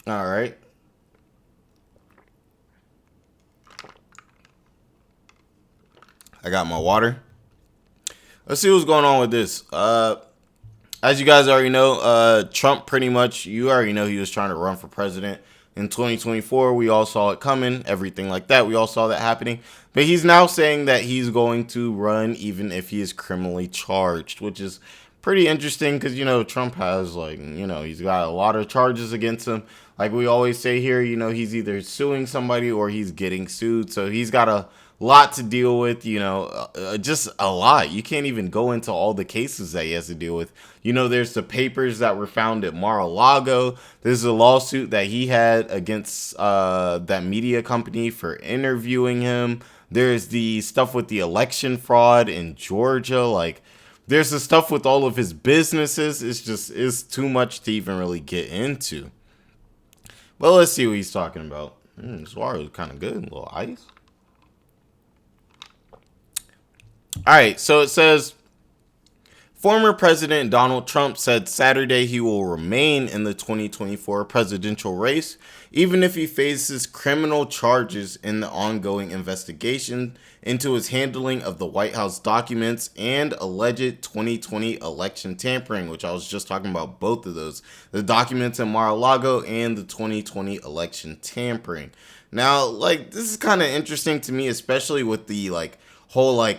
All right. I got my water. Let's see what's going on with this. As you guys already know, Trump pretty much, you already know he was trying to run for president in 2024. We all saw it coming, everything like that. We all saw that happening. But he's now saying that he's going to run even if he is criminally charged, which is pretty interesting because, Trump has, he's got a lot of charges against him. Like we always say here, he's either suing somebody or he's getting sued. So he's got a lot to deal with, just a lot. You can't even go into all the cases that he has to deal with. There's the papers that were found at Mar-a-Lago. There's a lawsuit that he had against that media company for interviewing him. There's the stuff with the election fraud in Georgia. Like, there's the stuff with all of his businesses. It's too much to even really get into. Well, let's see what he's talking about. This water is kind of good. A little ice. All right, so it says, former President Donald Trump said Saturday he will remain in the 2024 presidential race, even if he faces criminal charges in the ongoing investigation into his handling of the White House documents and alleged 2020 election tampering, which I was just talking about both of those. The documents in Mar-a-Lago and the 2020 election tampering. Now, this is kind of interesting to me, especially with the, whole,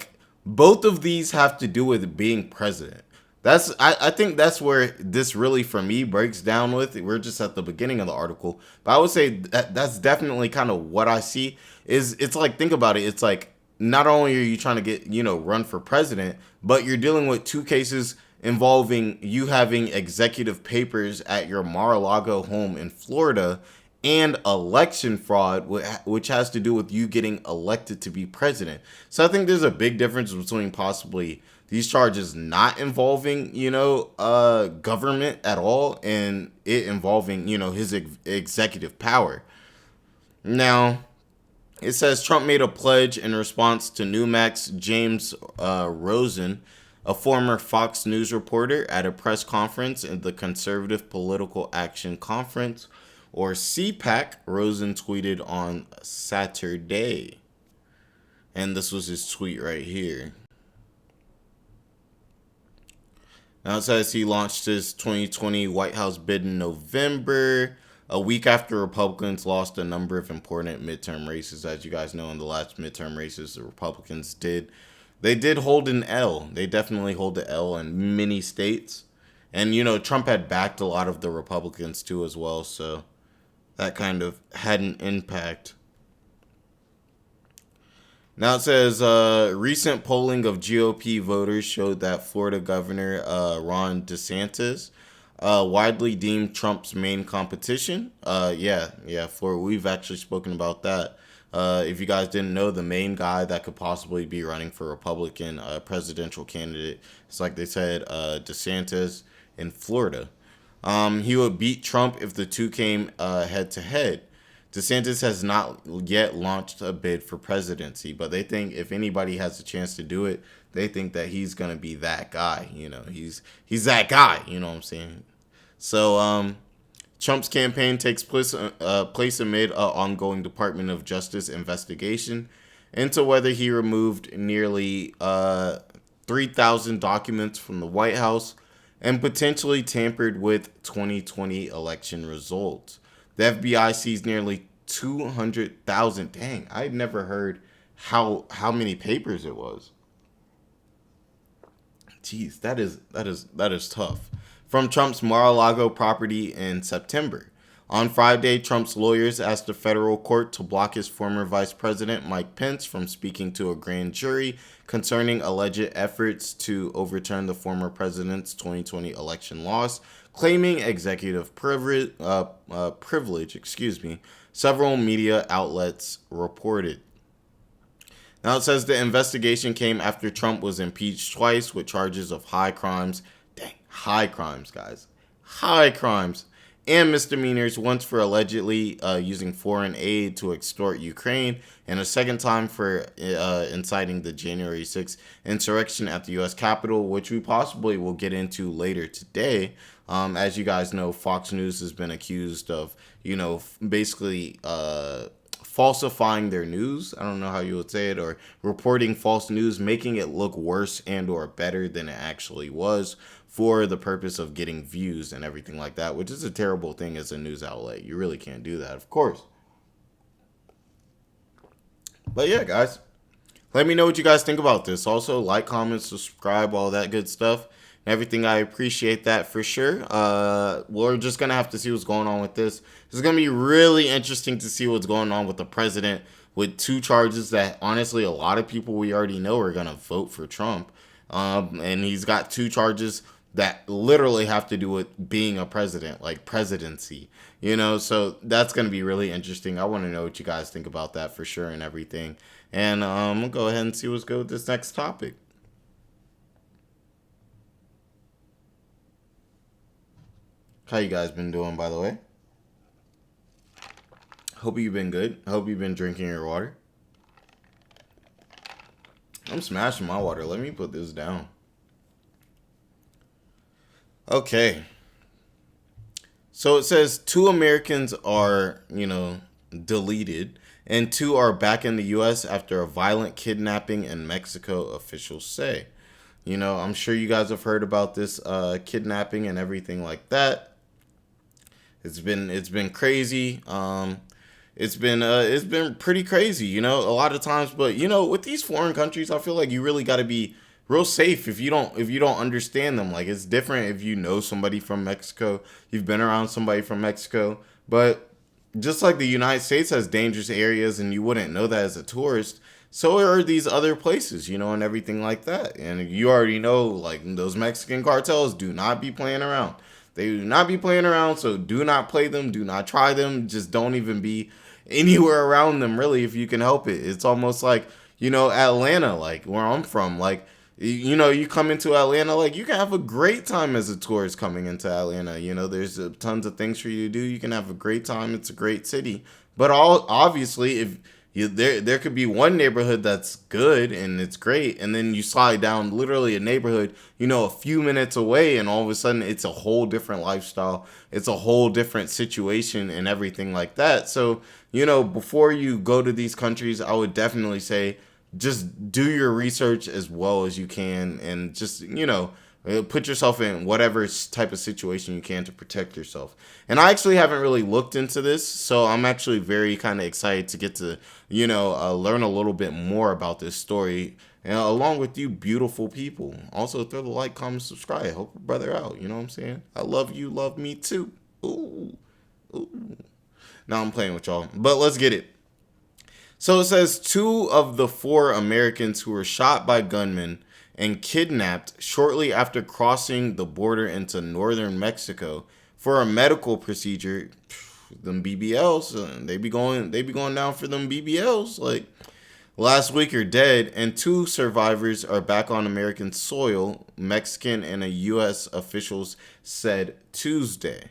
both of these have to do with being president. I think that's where this really for me breaks down with. We're just at the beginning of the article. But I would say that's definitely kind of what I see. It's like, think about it. It's like, not only are you trying to get, run for president, but you're dealing with two cases involving you having executive papers at your Mar-a-Lago home in Florida and election fraud, which has to do with you getting elected to be president. So I think there's a big difference between possibly these charges not involving, government at all and it involving, his executive power. Now, it says Trump made a pledge in response to Newsmax James Rosen, a former Fox News reporter, at a press conference in the Conservative Political Action Conference, or CPAC. Rosen tweeted on Saturday. And this was his tweet right here. Now it says he launched his 2020 White House bid in November, a week after Republicans lost a number of important midterm races. As you guys know, in the last midterm races, the Republicans did hold an L. They definitely hold the L in many states. And, Trump had backed a lot of the Republicans too as well, so that kind of had an impact. Now it says, recent polling of GOP voters showed that Florida Governor Ron DeSantis widely deemed Trump's main competition. Florida, we've actually spoken about that. If you guys didn't know, the main guy that could possibly be running for Republican presidential candidate, it's like they said, DeSantis in Florida. He would beat Trump if the two came head to head. DeSantis has not yet launched a bid for presidency, but they think if anybody has a chance to do it, they think that he's going to be that guy. He's that guy, you know what I'm saying? So, Trump's campaign takes place amid an ongoing Department of Justice investigation into whether he removed nearly 3,000 documents from the White House and potentially tampered with 2020 election results. The FBI seized nearly 200,000. Dang, I'd never heard how many papers it was. Jeez, that is tough. From Trump's Mar-a-Lago property in September. On Friday, Trump's lawyers asked the federal court to block his former vice president, Mike Pence, from speaking to a grand jury concerning alleged efforts to overturn the former president's 2020 election loss, claiming executive privilege. Several media outlets reported. Now it says the investigation came after Trump was impeached twice with charges of high crimes. Dang, high crimes, guys. High crimes. and misdemeanors, once for allegedly using foreign aid to extort Ukraine, and a second time for inciting the January 6th insurrection at the U.S. Capitol, which we possibly will get into later today. As you guys know, Fox News has been accused of, basically falsifying their news. I don't know how you would say it, or reporting false news, making it look worse and or better than it actually was for the purpose of getting views and everything like that, which is a terrible thing as a news outlet. You really can't do that, of course. But yeah, guys, let me know what you guys think about this. Also, like, comment, subscribe, all that good stuff. And everything, I appreciate that for sure. We're just going to have to see what's going on with this. It's going to be really interesting to see what's going on with the president with two charges that, honestly, a lot of people we already know are going to vote for Trump. And he's got two charges that literally have to do with being a president, like presidency, so that's going to be really interesting. I want to know what you guys think about that for sure and everything. And we'll go ahead and see what's good with this next topic. How you guys been doing, by the way? Hope you've been good. Hope you've been drinking your water. I'm smashing my water. Let me put this down. Okay. So it says 2 Americans are, deleted, and 2 are back in the U.S. after a violent kidnapping in Mexico, officials say. I'm sure you guys have heard about this kidnapping and everything like that. It's been crazy. It's been pretty crazy, a lot of times. But with these foreign countries, I feel like you really got to be real safe if you don't understand them. Like, it's different if you know somebody from Mexico, you've been around somebody from Mexico. But just like the United States has dangerous areas and you wouldn't know that as a tourist, so are these other places, and everything like that. And you already know, like, those Mexican cartels do not be playing around. They do not be playing around, so do not play them. Do not try them. Just don't even be anywhere around them, really, if you can help it. It's almost like, Atlanta, like, where I'm from. Like, you come into Atlanta, like, you can have a great time as a tourist coming into Atlanta. There's tons of things for you to do. You can have a great time. It's a great city. But obviously, if there could be one neighborhood that's good and it's great, and then you slide down literally a neighborhood, a few minutes away, and all of a sudden it's a whole different lifestyle. It's a whole different situation and everything like that. So, before you go to these countries, I would definitely say just do your research as well as you can, and just, put yourself in whatever type of situation you can to protect yourself. And I actually haven't really looked into this, so I'm actually very kind of excited to get to, learn a little bit more about this story, and along with you beautiful people. Also, throw the like, comment, subscribe. Help a brother out. You know what I'm saying? I love you. Love me too. Ooh. Ooh. Now I'm playing with y'all, but let's get it. So it says 2 of the 4 Americans who were shot by gunmen and kidnapped shortly after crossing the border into northern Mexico for a medical procedure. Them BBLs, they be going down for them BBLs. Like, last week are dead, and 2 survivors are back on American soil, Mexican and a U.S. officials said Tuesday.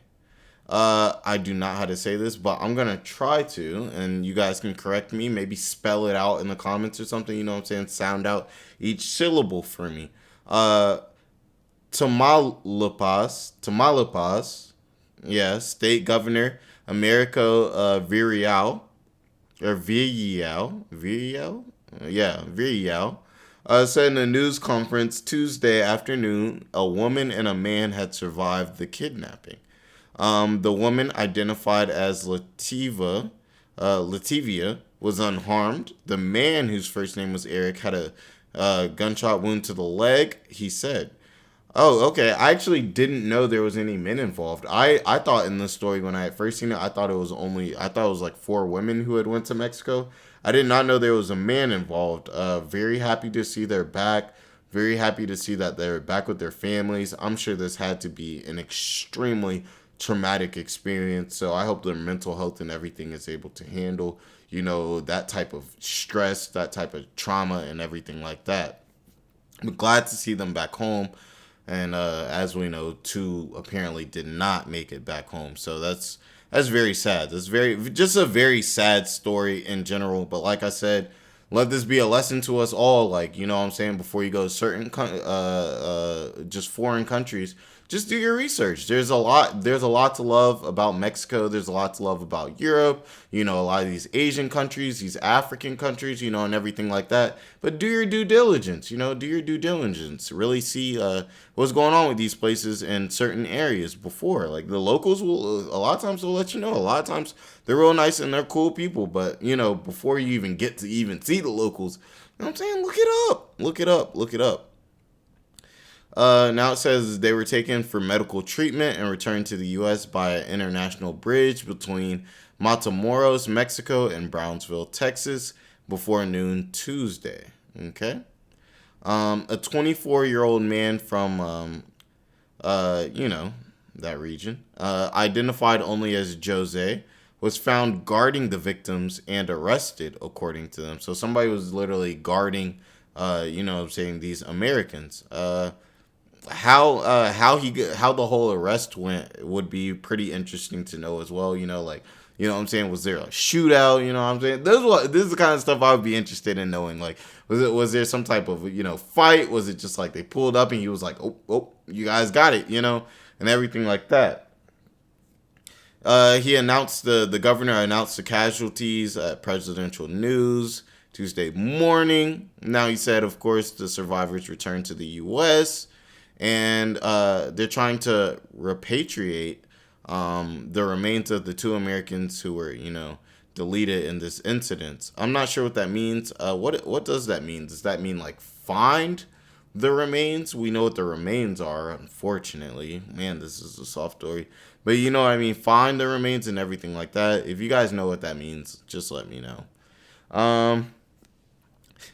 I do not know how to say this, but I'm going to try to, and you guys can correct me, maybe spell it out in the comments or something, you know what I'm saying? Sound out each syllable for me. Tamaulipas, yeah, State Governor Americo Villarreal, said in a news conference Tuesday afternoon a woman and a man had survived the kidnapping. The woman, identified as Lativia, was unharmed. The man, whose first name was Eric, had a gunshot wound to the leg, he said. Oh, okay. I actually didn't know there was any men involved. I thought in the story when I had first seen it, I thought it was like 4 women who had went to Mexico. I did not know there was a man involved. Very happy to see they're back. Very happy to see that they're back with their families. I'm sure this had to be an extremely traumatic experience, so I hope their mental health and everything is able to handle, that type of stress, that type of trauma and everything like that. I'm glad to see them back home. And as we know, 2 apparently did not make it back home. So that's very sad. That's just a very sad story in general. But like I said, let this be a lesson to us all. Like, you know what I'm saying, before you go to certain just foreign countries, just do your research. There's a lot to love about Mexico. There's a lot to love about Europe. You know, a lot of these Asian countries, these African countries, you know, and everything like that. But do your due diligence. You know, do your due diligence. Really see what's going on with these places in certain areas before. Like, the locals will a lot of times they'll let you know. A lot of times they're real nice and they're cool people. But, you know, before you even get to even see the locals, you know what I'm saying? Look it up. Look it up. Look it up. Now it says they were taken for medical treatment and returned to the U.S. by an international bridge between Matamoros, Mexico, and Brownsville, Texas, before noon Tuesday. Okay. A 24-year-old man from, you know, that region, identified only as Jose, was found guarding the victims and arrested, according to them. So somebody was literally guarding, you know what I'm saying, these Americans. How the whole arrest went would be pretty interesting to know as well. You know, like, you know what I'm saying, was there a shootout? You know what I'm saying? This is the kind of stuff I would be interested in knowing. Like, was there some type of, you know, fight? Was it just like they pulled up and he was like, oh, you guys got it, you know, and everything like that. He announced the governor announced the casualties at presidential news Tuesday morning. Now he said, of course, the survivors returned to the U.S. and they're trying to repatriate the remains of the 2 Americans who were, you know, deleted in this incident. I'm not sure what that means. What does that mean? Does that mean like find the remains? We know what the remains are, unfortunately. Man, this is a soft story. But you know what I mean? Find the remains and everything like that. If you guys know what that means, just let me know.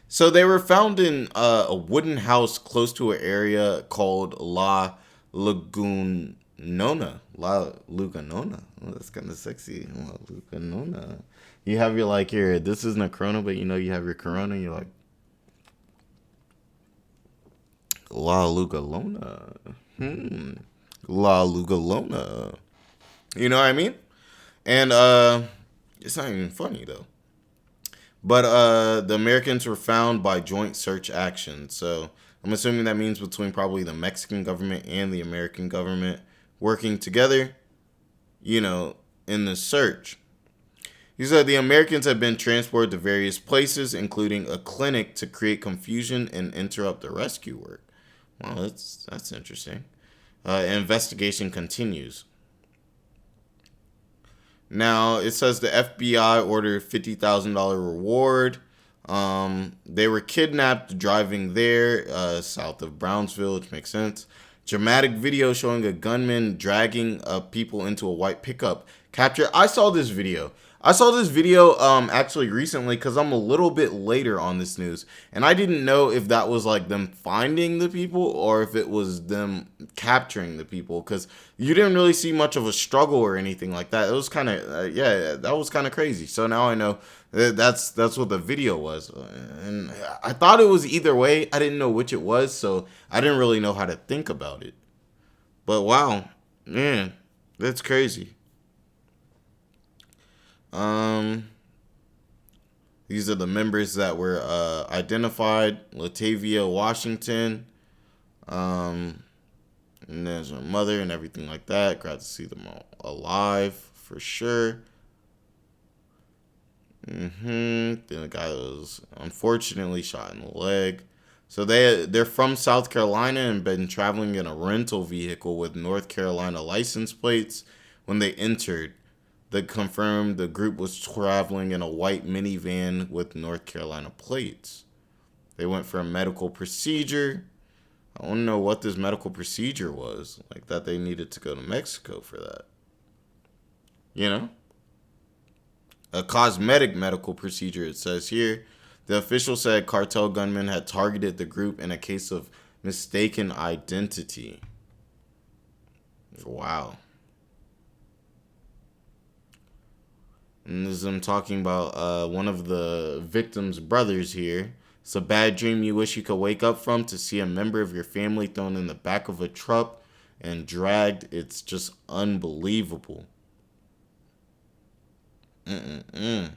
So they were found in a wooden house close to an area called La Lagunona. La Luganona. Oh, that's kind of sexy. La Luganona. You have your, like, your, this isn't a Corona, but you know you have your Corona. You're like, La Lugalona. La Lugalona. You know what I mean? And it's not even funny, though. But the Americans were found by joint search action. So I'm assuming that means between probably the Mexican government and the American government working together, you know, in the search. He said the Americans have been transported to various places, including a clinic, to create confusion and interrupt the rescue work. Well, that's interesting. Investigation continues. Now, it says the FBI ordered $50,000 reward. They were kidnapped driving there, south of Brownsville, which makes sense. Dramatic video showing a gunman dragging people into a white pickup captured. I saw this video. Actually recently because I'm a little bit later on this news. And I didn't know if that was like them finding the people or if it was them capturing the people. Because you didn't really see much of a struggle or anything like that. It was kind of, that was kind of crazy. So now I know that's what the video was. And I thought it was either way. I didn't know which it was. So I didn't really know how to think about it. But wow, man, that's crazy. These are the members that were identified. Latavia Washington. And there's her mother and everything like that. Glad to see them all alive for sure. Then the guy was unfortunately shot in the leg. So they're from South Carolina and been traveling in a rental vehicle with North Carolina license plates when they entered. They confirmed the group was traveling in a white minivan with North Carolina plates. They went for a medical procedure. I want to know what this medical procedure was. Like that they needed to go to Mexico for that. You know? A cosmetic medical procedure, it says here. The official said cartel gunmen had targeted the group in a case of mistaken identity. Wow. And this is I'm talking about one of the victims' brothers here. It's a bad dream you wish you could wake up from, to see a member of your family thrown in the back of a truck and dragged. It's just unbelievable. Mm-mm-mm.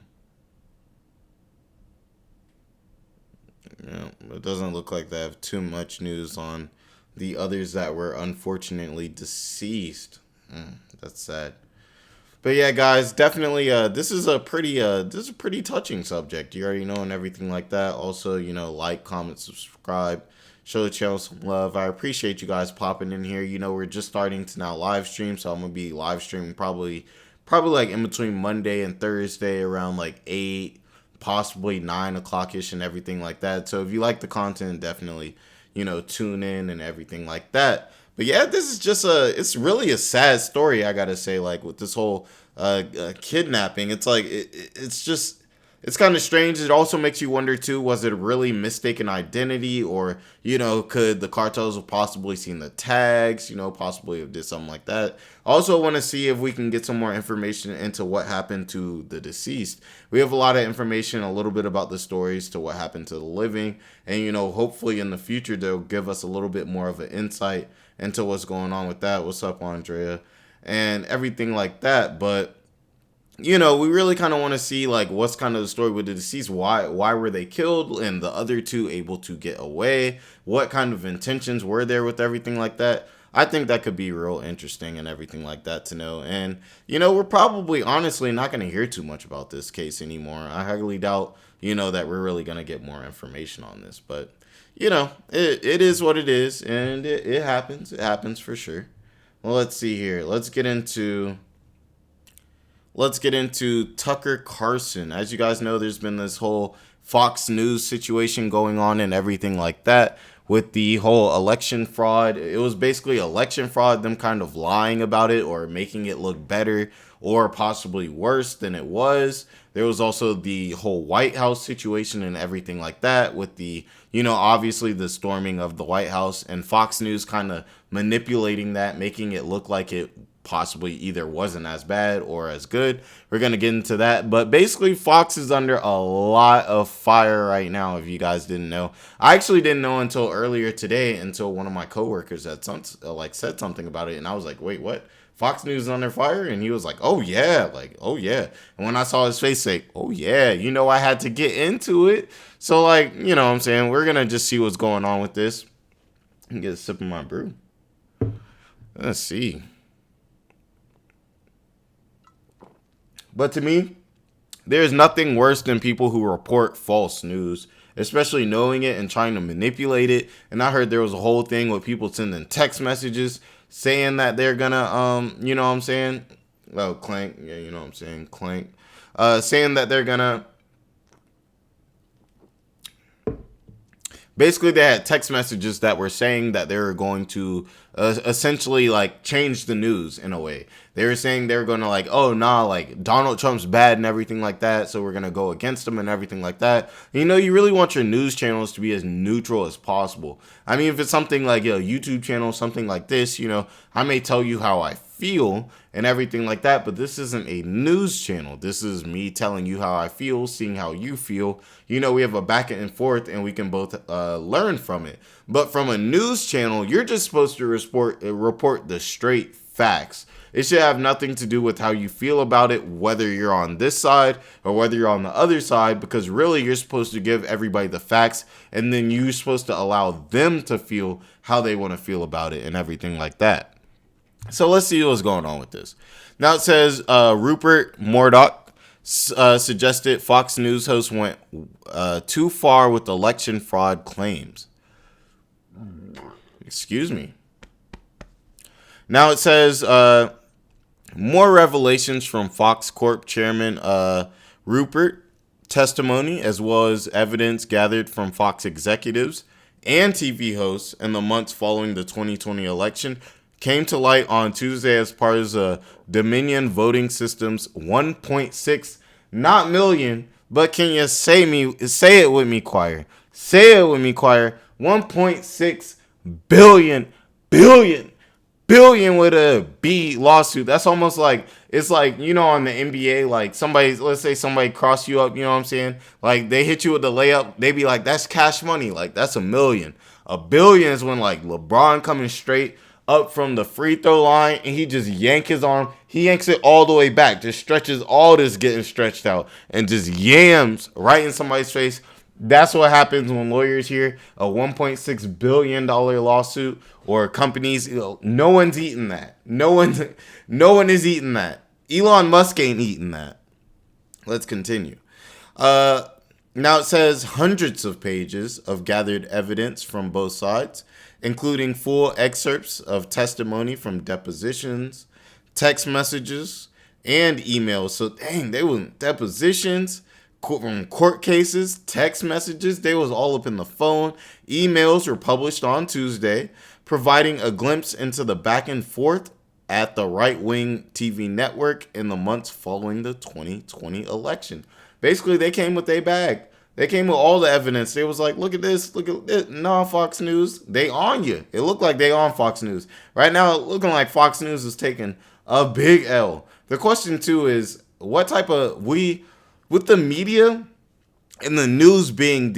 Yeah, it doesn't look like they have too much news on the others that were unfortunately deceased. That's sad. But yeah, guys, definitely. This is a pretty touching subject. You already know, and everything like that. Also, like, comment, subscribe, show the channel some love. I appreciate you guys popping in here. We're just starting to now live stream, so I'm gonna be live streaming probably like in between Monday and Thursday around like 8, possibly 9 o'clock ish, and everything like that. So if you like the content, definitely tune in and everything like that. But yeah, this is just it's really a sad story, I gotta say. Like, with this whole kidnapping, it's like it's kind of strange. It also makes you wonder too, was it really mistaken identity, or could the cartels have possibly seen the tags, possibly have did something like that. Also want to see if we can get some more information into what happened to the deceased. We have a lot of information, a little bit about the stories to what happened to the living, and hopefully in the future they'll give us a little bit more of an insight into what's going on with that. What's up, Andrea? And everything like that. But we really kind of want to see, like, what's kind of the story with the deceased. Why were they killed, and the other two able to get away? What kind of intentions were there with everything like that? I think that could be real interesting and everything like that to know. And we're probably honestly not going to hear too much about this case anymore. I highly doubt that we're really going to get more information on this. But it is what it is, and it happens. It happens for sure. Well, let's see here. Let's get into Tucker Carlson. As you guys know, there's been this whole Fox News situation going on and everything like that with the whole election fraud. It was basically election fraud, them kind of lying about it or making it look better or possibly worse than it was. There was also the whole White House situation and everything like that with the, obviously the storming of the White House, and Fox News kind of manipulating that, making it look like it possibly either wasn't as bad or as good. We're going to get into that. But basically, Fox is under a lot of fire right now, if you guys didn't know. I actually didn't know until earlier today, until one of my coworkers had said something about it. And I was like, wait, what? Fox News is under fire? And he was like, oh yeah, And when I saw his face say, oh yeah, I had to get into it. So what I'm saying, we're going to just see what's going on with this. Get a sip of my brew. Let's see. But to me, there's nothing worse than people who report false news, especially knowing it and trying to manipulate it. And I heard there was a whole thing with people sending text messages saying that they're gonna, well, Clank, yeah, Clank, saying that they're gonna, basically they had text messages that were saying that they were going to essentially like change the news in a way. They were saying they were going to like, oh nah, like Donald Trump's bad and everything like that, so we're going to go against him and everything like that. You really want your news channels to be as neutral as possible. I mean, if it's something like a YouTube channel, something like this, I may tell you how I feel and everything like that, but this isn't a news channel. This is me telling you how I feel, seeing how you feel. We have a back and forth, and we can both learn from it. But from a news channel, you're just supposed to report the straight facts. It should have nothing to do with how you feel about it, whether you're on this side or whether you're on the other side, because really you're supposed to give everybody the facts, and then you're supposed to allow them to feel how they want to feel about it and everything like that. So let's see what's going on with this. Now it says Rupert Murdoch suggested Fox News host went too far with election fraud claims. Excuse me. Now it says more revelations from Fox Corp chairman Rupert, testimony as well as evidence gathered from Fox executives and TV hosts in the months following the 2020 election came to light on Tuesday as part of the Dominion voting system's 1.6, not million, but can you say it with me, choir? Say it with me, choir. 1.6 billion billion with a B lawsuit. That's almost like, it's like, on the NBA, like let's say somebody cross you up, you know what I'm saying? Like they hit you with the layup, they be like, that's cash money. Like that's a million. A billion is when like LeBron coming straight up from the free throw line and he just yank his arm. He yanks it all the way back, just stretches all this getting stretched out and just yams right in somebody's face. That's what happens when lawyers hear a $1.6 billion lawsuit or companies. No one's eating that. No one is eating that. Elon Musk ain't eating that. Let's continue. Now it says hundreds of pages of gathered evidence from both sides, including full excerpts of testimony from depositions, text messages, and emails. So dang, they were depositions, from court cases, text messages. They was all up in the phone. Emails were published on Tuesday, providing a glimpse into the back and forth at the right-wing TV network in the months following the 2020 election. Basically, they came with their bag. They came with all the evidence. They was like, look at this, look at this. No, Fox News, they on you. It looked like they on Fox News. Right now, it looking like Fox News is taking a big L. The question, too, is what type of, with the media and the news being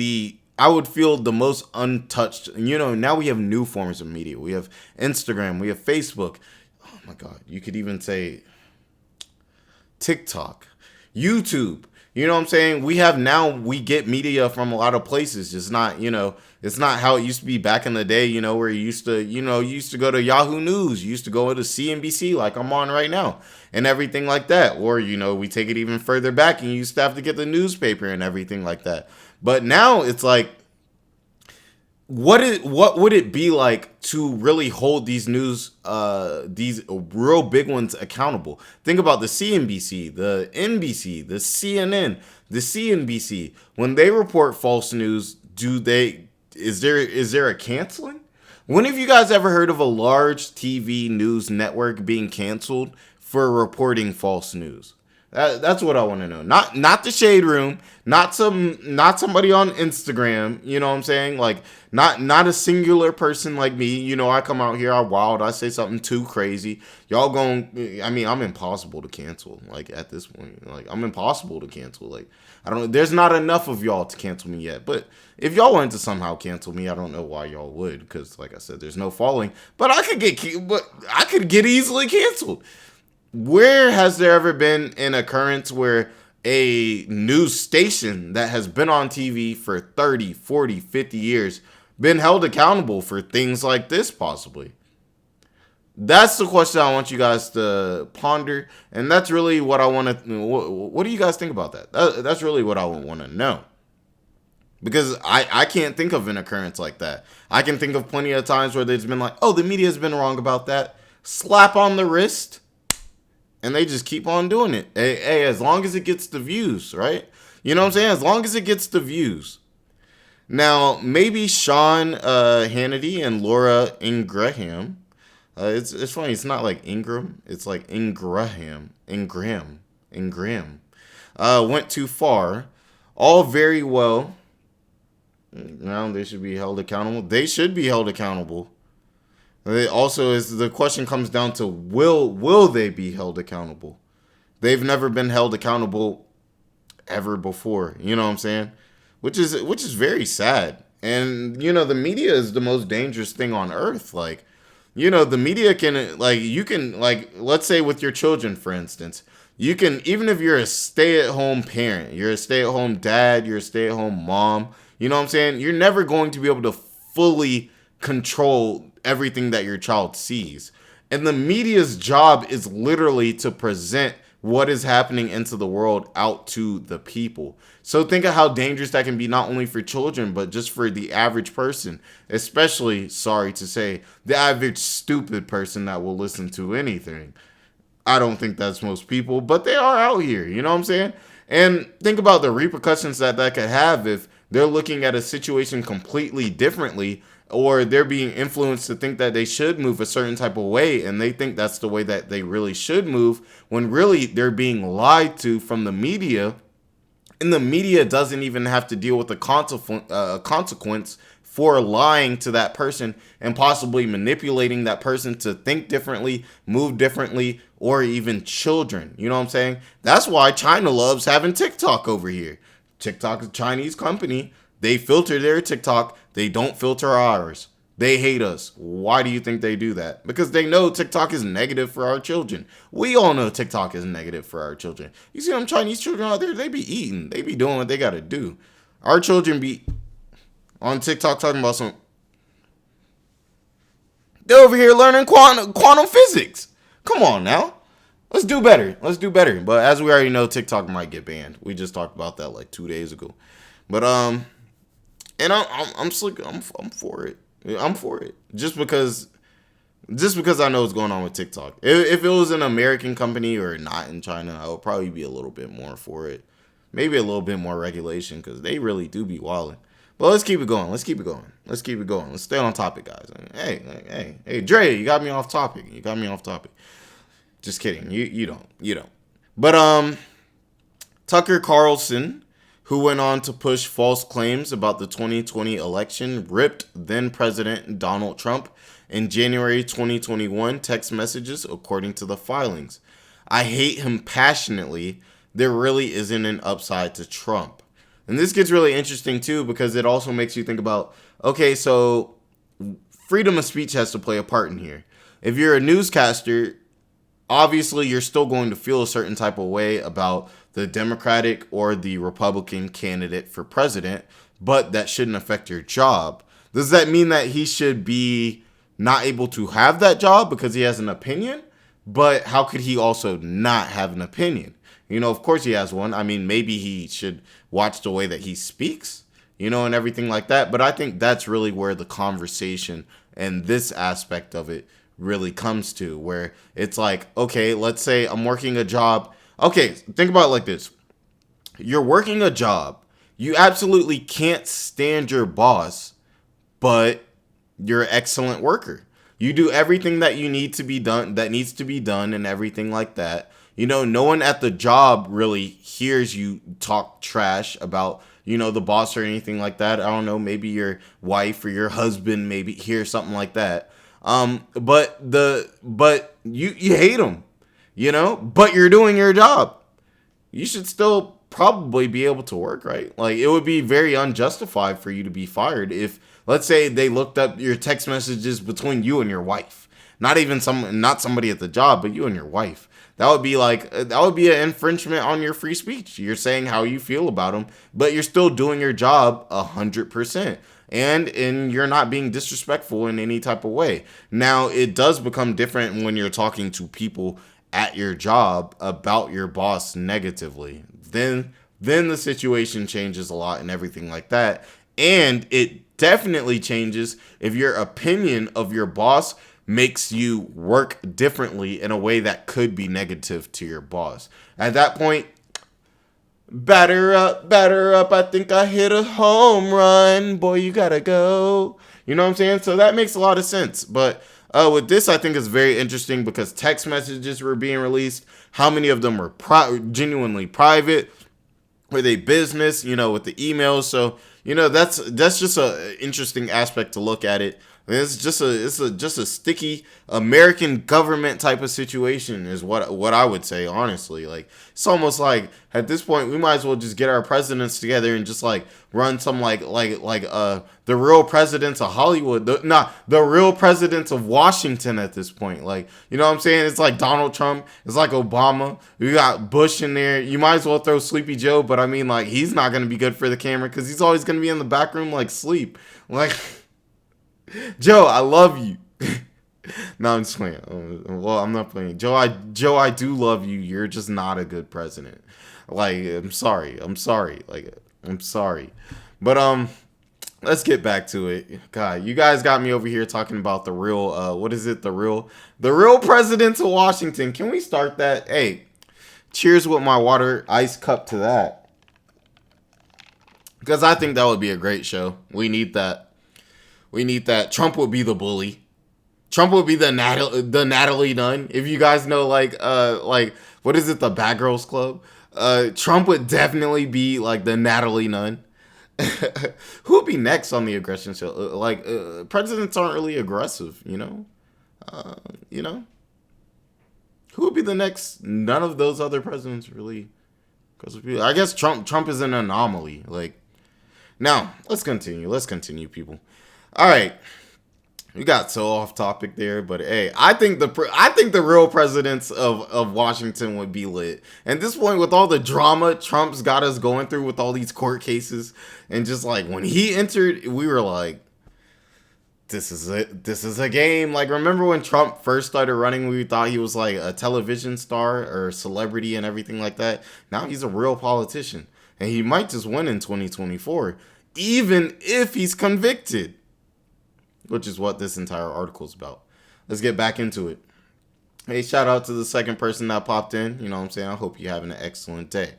I would feel the most untouched. Now we have new forms of media. We have Instagram, we have Facebook. Oh my God, you could even say TikTok, YouTube. You know what I'm saying? We get media from a lot of places. It's not, it's not how it used to be back in the day, where you used to go to Yahoo News, you used to go to CNBC like I'm on right now and everything like that. Or, we take it even further back and you used to have to get the newspaper and everything like that. But now it's like, what would it be like to really hold these real big ones accountable? Think about the CNBC, the NBC, the CNN, the CNBC. When they report false news, is there a canceling? When have you guys ever heard of a large TV news network being canceled for reporting false news? That's what I want to know. Not the shade room, not somebody on Instagram, you know what I'm saying? Like not a singular person like me. I come out here, I wild, I say something too crazy. Y'all I'm impossible to cancel. Like at this point, like I'm impossible to cancel. Like there's not enough of y'all to cancel me yet. But if y'all wanted to somehow cancel me, I don't know why y'all would, because like I said, there's no following. But I could get easily canceled. Where has there ever been an occurrence where a news station that has been on TV for 30, 40, 50 years been held accountable for things like this possibly? That's the question I want you guys to ponder, and that's really what I want to. What do you guys think about that? That's really what I want to know. Because I can't think of an occurrence like that. I can think of plenty of times where there's been like, oh, the media has been wrong about that. Slap on the wrist. And they just keep on doing it. Hey, as long as it gets the views, right? You know what I'm saying? As long as it gets the views. Now, maybe Sean Hannity and Laura Ingraham. It's funny. It's not like Ingram. It's like Ingram. Went too far. All very well. Now they should be held accountable. They should be held accountable. It also is the question comes down to will they be held accountable? They've never been held accountable ever before. You know what I'm saying? Which is very sad. And the media is the most dangerous thing on earth. Like, the media can let's say with your children, for instance, you can, even if you're a stay-at-home parent, you're a stay-at-home dad, you're a stay-at-home mom, you know what I'm saying? You're never going to be able to fully control everything that your child sees. And the media's job is literally to present what is happening into the world out to the people. So think of how dangerous that can be, not only for children, but just for the average person, especially, sorry to say, the average stupid person that will listen to anything. I don't think that's most people, but they are out here, you know what I'm saying? And think about the repercussions that could have if they're looking at a situation completely differently, or they're being influenced to think that they should move a certain type of way, and they think that's the way that they really should move, when really they're being lied to from the media, and the media doesn't even have to deal with the consequence for lying to that person and possibly manipulating that person to think differently, move differently, or even children. You know what I'm saying? That's why China loves having TikTok over here. TikTok is a Chinese company. They filter their TikTok. They don't filter ours. They hate us. Why do you think they do that? Because they know TikTok is negative for our children. We all know TikTok is negative for our children. You see them Chinese children out there, they be eating. They be doing what they got to do. Our children be on TikTok talking about some... They're over here learning quantum physics. Come on now. Let's do better. Let's do better. But as we already know, TikTok might get banned. We just talked about that like 2 days ago. But and I'm for it. I'm for it. Just because I know what's going on with TikTok. If it was an American company or not in China, I would probably be a little bit more for it. Maybe a little bit more regulation because they really do be wilding. But let's keep it going. Let's stay on topic, guys. Hey, Dre, you got me off topic. Just kidding. You don't. But Tucker Carlson, who went on to push false claims about the 2020 election, ripped then-President Donald Trump in January 2021 text messages, according to the filings. I hate him passionately. There really isn't an upside to Trump. And this gets really interesting, too, because it also makes you think about, okay, so freedom of speech has to play a part in here. If you're a newscaster, obviously you're still going to feel a certain type of way about the Democratic or the Republican candidate for president, but that shouldn't affect your job. Does that mean that he should be not able to have that job because he has an opinion? But how could he also not have an opinion? You know, of course he has one. I mean, maybe he should watch the way that he speaks, you know, and everything like that. But I think that's really where the conversation and this aspect of it really comes to, where it's like, okay, let's say I'm working a job. Okay, think about it like this. You're working a job. You absolutely can't stand your boss, but you're an excellent worker. You do everything that needs to be done and everything like that. You know, no one at the job really hears you talk trash about, you know, the boss or anything like that. I don't know, maybe your wife or your husband maybe hears something like that. But you hate them, you know, but you're doing your job. You should still probably be able to work, right? Like, it would be very unjustified for you to be fired if, let's say, they looked up your text messages between you and your wife. Not somebody at the job, but you and your wife. That would be an infringement on your free speech. You're saying how you feel about them, but you're still doing your job 100%. And you're not being disrespectful in any type of way. Now, it does become different when you're talking to people at your job about your boss negatively. Then the situation changes a lot and everything like that. And it definitely changes if your opinion of your boss makes you work differently in a way that could be negative to your boss. At that point, batter up, I think I hit a home run. Boy, you gotta go. You know what I'm saying? So that makes a lot of sense. But with this, I think it's very interesting because text messages were being released. How many of them were genuinely private? Were they business, you know, with the emails? So, you know, that's just an interesting aspect to look at it. It's just a sticky American government type of situation is what I would say, honestly. Like, it's almost like at this point we might as well just get our presidents together and just like run some like the real presidents of Hollywood, the real presidents of Washington at this point. Like, you know what I'm saying? It's like Donald Trump, it's like Obama. We got Bush in there. You might as well throw Sleepy Joe, but I mean, like, he's not gonna be good for the camera because he's always gonna be in the back room like sleep. Like, Joe, I love you. No, I'm just playing. Well, I'm not playing. Joe, I do love you. You're just not a good president. Like, I'm sorry. Like, I'm sorry. But let's get back to it. God, you guys got me over here talking about the real what is it? The real presidents of Washington. Can we start that? Hey, cheers with my water ice cup to that. Because I think that would be a great show. We need that. Trump would be the bully. Trump would be the Natalie Nunn. If you guys know, like what is it, the Bad Girls Club? Trump would definitely be like the Natalie Nunn. Who'll be next on the aggression show? Presidents aren't really aggressive, you know. Who would be the next? None of those other presidents really. I guess Trump is an anomaly. Like, now let's continue. Let's continue, people. All right, we got so off topic there, but hey, I think the real presidents of Washington would be lit. And at this point, with all the drama Trump's got us going through with all these court cases, and just like when he entered, we were like, this is it. This is a game. Like, remember when Trump first started running, we thought he was like a television star or celebrity and everything like that. Now he's a real politician, and he might just win in 2024, even if he's convicted, which is what this entire article is about. Let's get back into it. Hey, shout out to the second person that popped in. You know what I'm saying? I hope you're having an excellent day.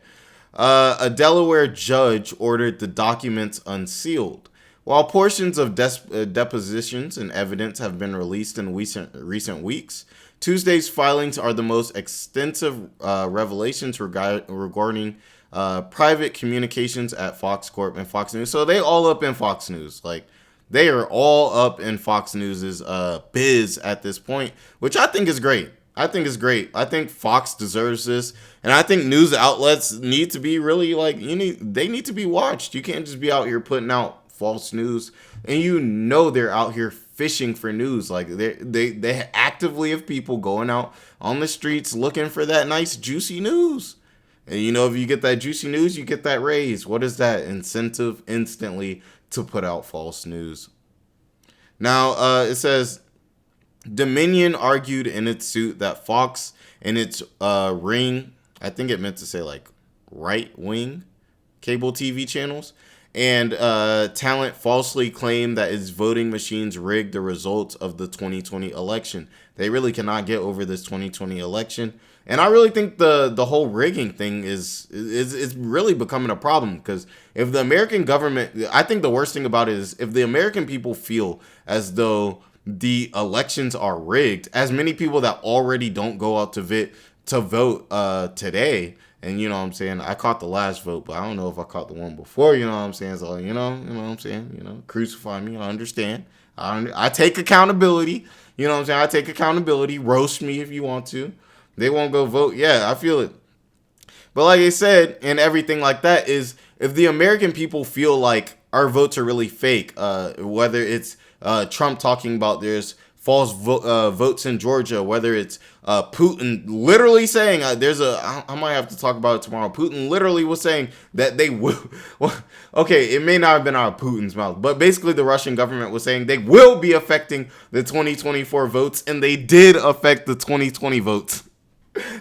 A Delaware judge ordered the documents unsealed. While portions of depositions and evidence have been released in recent weeks, Tuesday's filings are the most extensive revelations regarding private communications at Fox Corp and Fox News. So they all up in Fox News. Like, they are all up in Fox News's biz at this point, which I think is great. I think Fox deserves this, and I think news outlets need to be really they need to be watched. You can't just be out here putting out false news, and they're out here fishing for news. Like, they actively have people going out on the streets looking for that nice juicy news. And if you get that juicy news, you get that raise. What is that incentive instantly to put out false news? Now, it says Dominion argued in its suit that Fox and its ring, I think it meant to say like right wing cable TV channels, and talent falsely claimed that its voting machines rigged the results of the 2020 election. They really cannot get over this 2020 election. And I really think the whole rigging thing is really becoming a problem, because if the American government, I think the worst thing about it is if the American people feel as though the elections are rigged, as many people that already don't go out to vote today. And you know what I'm saying? I caught the last vote, but I don't know if I caught the one before, you know what I'm saying? So, you know what I'm saying? Crucify me. I understand. I take accountability. You know what I'm saying? I take accountability. Roast me if you want to. They won't go vote. Yeah, I feel it. But like I said, and everything like that is, if the American people feel like our votes are really fake, whether it's Trump talking about there's false votes in Georgia, whether it's Putin literally saying I might have to talk about it tomorrow. Putin literally was saying that they will. Well, okay, it may not have been out of Putin's mouth, but basically the Russian government was saying they will be affecting the 2024 votes, and they did affect the 2020 votes.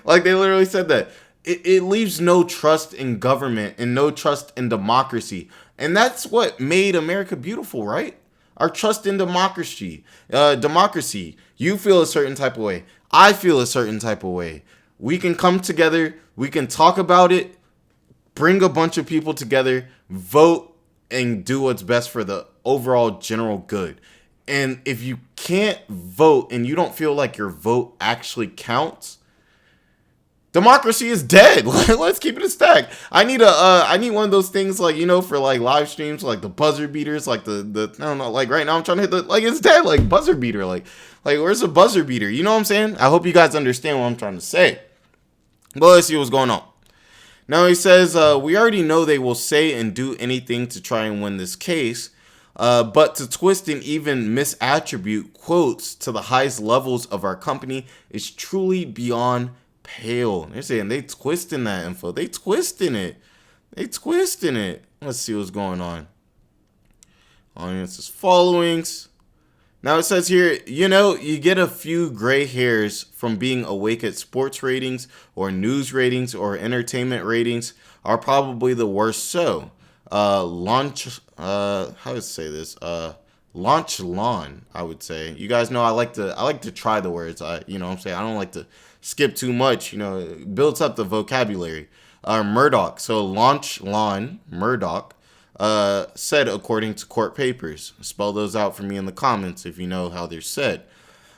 Like, they literally said that. It leaves no trust in government and no trust in democracy. And that's what made America beautiful, right? Our trust in democracy. You feel a certain type of way. I feel a certain type of way. We can come together. We can talk about it. Bring a bunch of people together. Vote and do what's best for the overall general good. And if you can't vote and you don't feel like your vote actually counts, democracy is dead. Let's keep it a stack. I need one of those things, like, for like live streams, like the buzzer beaters, like the I don't know, like right now I'm trying to hit it's dead, like buzzer beater, like where's the buzzer beater? You know what I'm saying? I hope you guys understand what I'm trying to say. But let's see what's going on. Now he says, we already know they will say and do anything to try and win this case, but to twist and even misattribute quotes to the highest levels of our company is truly beyond pale. They're saying they twisting that info. They twisting it. Let's see what's going on. Audience's followings. Now it says here, you get a few gray hairs from being awake at sports ratings or news ratings or entertainment ratings are probably the worst. So, launch lawn, I would say. You guys know I like to try the words. I don't like to skip too much. It builds up the vocabulary. Murdoch. So launch lawn Murdoch said, according to court papers. Spell those out for me in the comments if you know how they're said.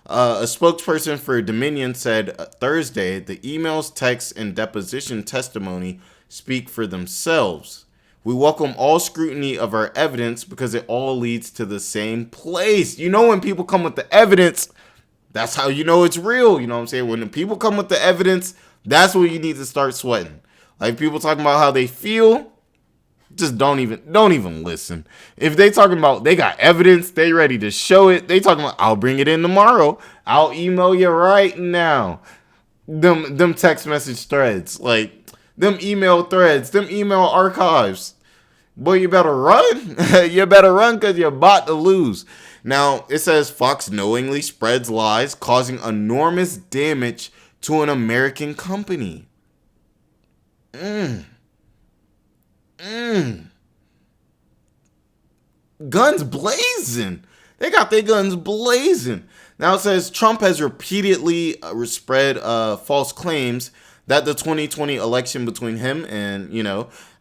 A spokesperson for Dominion said Thursday the emails, texts, and deposition testimony speak for themselves. We welcome all scrutiny of our evidence because it all leads to the same place. You know, when people come with the evidence, that's how you know it's real. You know what I'm saying? When the people come with the evidence, that's when you need to start sweating. Like people talking about how they feel, just don't even listen. If they talking about they got evidence, they ready to show it. They talking about I'll bring it in tomorrow. I'll email you right now. Them text message threads, like them email threads, them email archives. Boy, you better run. You better run because you're about to lose. Now, it says Fox knowingly spreads lies, causing enormous damage to an American company. Guns blazing. They got their guns blazing. Now it says Trump has repeatedly spread false claims that the 2020 election between him and,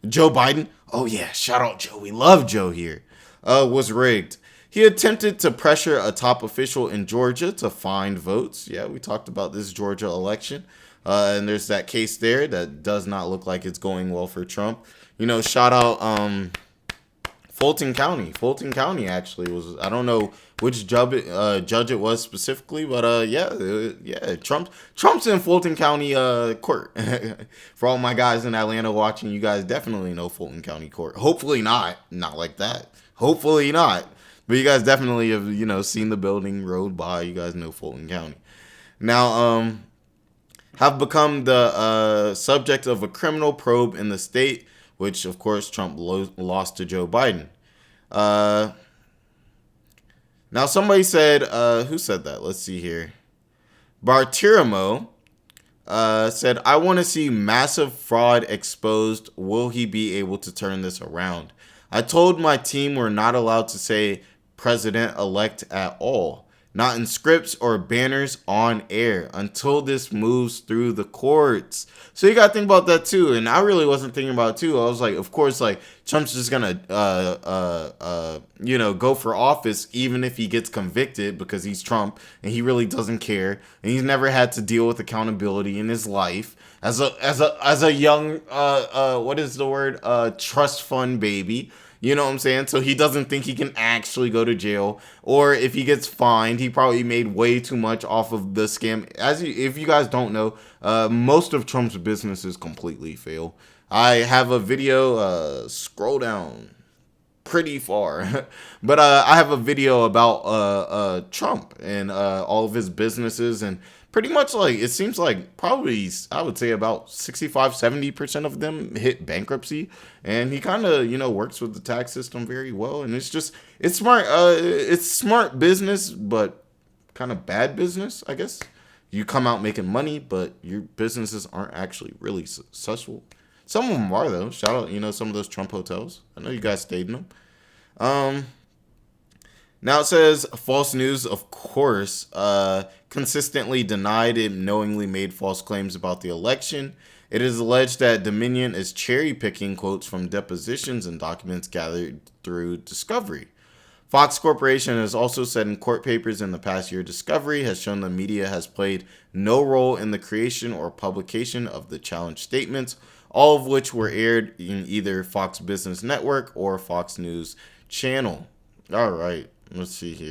Joe Biden. Oh yeah, shout out Joe. We love Joe here. Was rigged. He attempted to pressure a top official in Georgia to find votes. Yeah, we talked about this Georgia election. And there's that case there that does not look like it's going well for Trump. Shout out Fulton County. Fulton County actually was, I don't know which judge it was specifically, but yeah, Trump's in Fulton County court. For all my guys in Atlanta watching, you guys definitely know Fulton County court. Hopefully not like that. Hopefully not. But you guys definitely have, seen the building, rode by. You guys know Fulton County. Now, have become the subject of a criminal probe in the state, which, of course, Trump lost to Joe Biden. Now, somebody said, who said that? Let's see here. Bartiromo said, I want to see massive fraud exposed. Will he be able to turn this around? I told my team we're not allowed to say president-elect at all. Not in scripts or banners on air until this moves through the courts. So you got to think about that too. And I really wasn't thinking about it too. I was like, of course, like Trump's just going to, go for office even if he gets convicted because he's Trump and he really doesn't care. And he's never had to deal with accountability in his life as a young, what is the word? Trust fund baby. You know what I'm saying? So he doesn't think he can actually go to jail. Or if he gets fined, he probably made way too much off of the scam. If you guys don't know, most of Trump's businesses completely fail. I have a video, scroll down pretty far. But I have a video about Trump and all of his businesses, and pretty much like it seems like probably I would say about 65-70% of them hit bankruptcy, and he kind of works with the tax system very well, and it's smart business, but kind of bad business, I guess. You come out making money, but your businesses aren't actually really successful. Some of them are though. Shout out some of those Trump hotels. I know you guys stayed in them. Now it says false news, of course, consistently denied it knowingly made false claims about the election. It is alleged that Dominion is cherry-picking quotes from depositions and documents gathered through discovery. Fox Corporation has also said in court papers in the past year discovery has shown the media has played no role in the creation or publication of the challenge statements, all of which were aired in either Fox Business Network or Fox News Channel. All right. Let's see here.